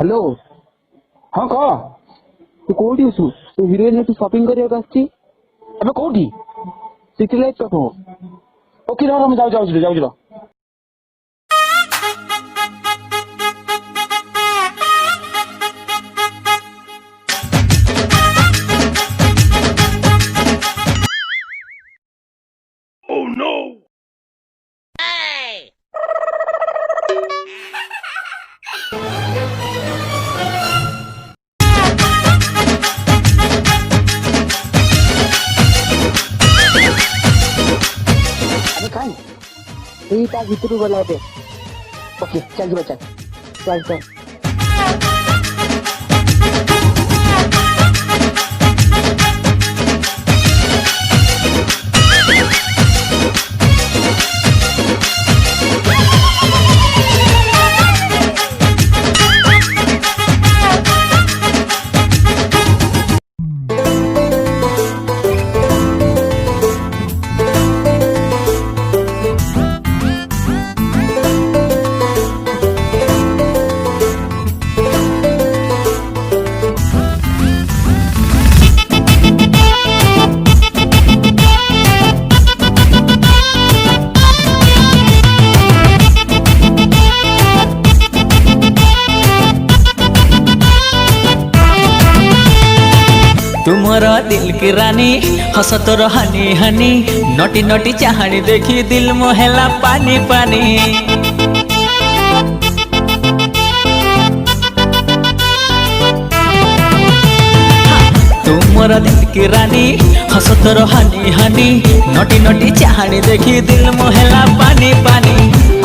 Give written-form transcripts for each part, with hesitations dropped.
Hello हाँ कह तू कोठी अछु तू हिरोइन तू शॉपिंग करिया आछि अबे कोठी सिटी लाइफ तो ओके रह हम जाऊ Oh no! अबे काय ए ता भितर गला बे ओके चल बच्चा चल तुम्हारा दिल की रानी हसत हनी हनी नटी नटी चाहनी देखी दिल मोहला पानी पानी तुम्हारा दिल की रानी हसत हनी हनी नटी नटी चाहनी देखी दिल मोहला पानी पानी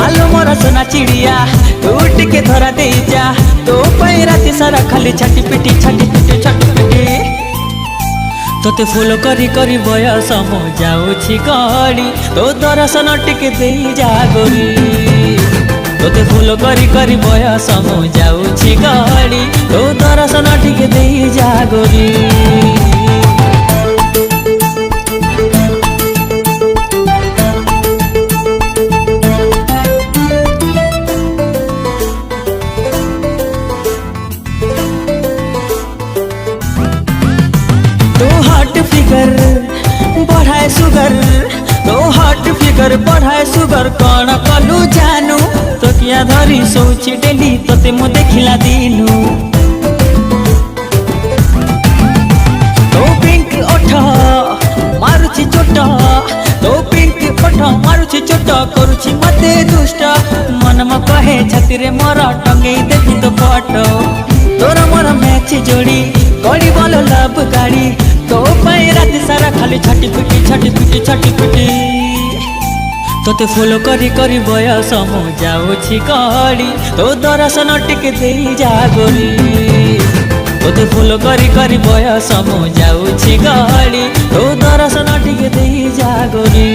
आलो मोरा सोना चिड़िया तू टिके धरा दे जा तो राति सारा खाली छाटी पिटी तोते फॉलो करी करी बयस मो जाऊछि गड़ी तो दर्शन टिके दे जा गोरी तोते फॉलो करी करी बयस मो जाऊछि गड़ी तो दर्शन टिके दे जा गोरी बढ़ाए सुगर तो हार्ट फिगर बढ़ाए सुगर कौन कलु जानू तो क्या धरी सोची डेली तोते मो देखिला दिनू तो पिंक ओठ मारुची चोट तो पिंक ओठ मारुची चोट करुची मते दुष्ट मन म कहे छाती रे मोर टंगई देखी तो फोटो तोर मोर मैच जोड़ी गड़ी बोलो लव गाड़ी तो राति सारा खाली छाटी पिटी तोते फॉलो करी करी बयस मो जाऊछि गड़ी तो दर्शन टिके दे जा गोरी तोते फॉलो करी करी बयस मो जाऊछि गड़ी तो दर्शन टिके दे जा गोरी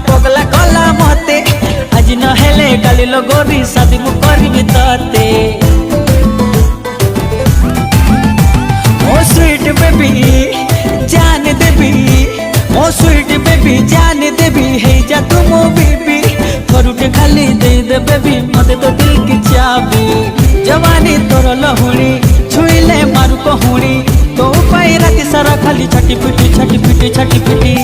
पगला कला मते आज न हेले काली लो गोरी शादी मु करबी तते ओ स्वीट बेबी जान देबी ओ स्वीट बेबी जान देबी हे जा तुम बेबी करूटे खाली दे दे बेबी मते तो दिल की चाबी जवानी तोर लहुणी छुईले मारू कहुणी तो पाई राति सारा खाली छाटी पिटी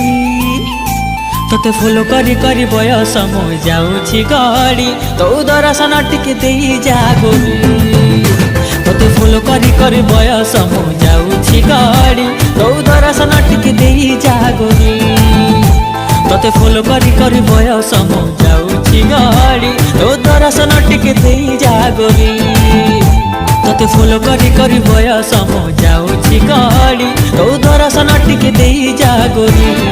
तोते फॉलो करी करी बयस मो जाऊछि गड़ी तो दर्शन टिके दे जा गोरी तोते फॉलो करी करी बयस मो जाऊछि गड़ी तो दर्शन टिके दे जा गोरी तोते फॉलो करी करी बयस मो जाऊछि गड़ी तो दर्शन टिके दे जा गोरी तोते फॉलो करी करी बयस मो जाऊछि गड़ी तो दर्शन टिके दे जा गोरी।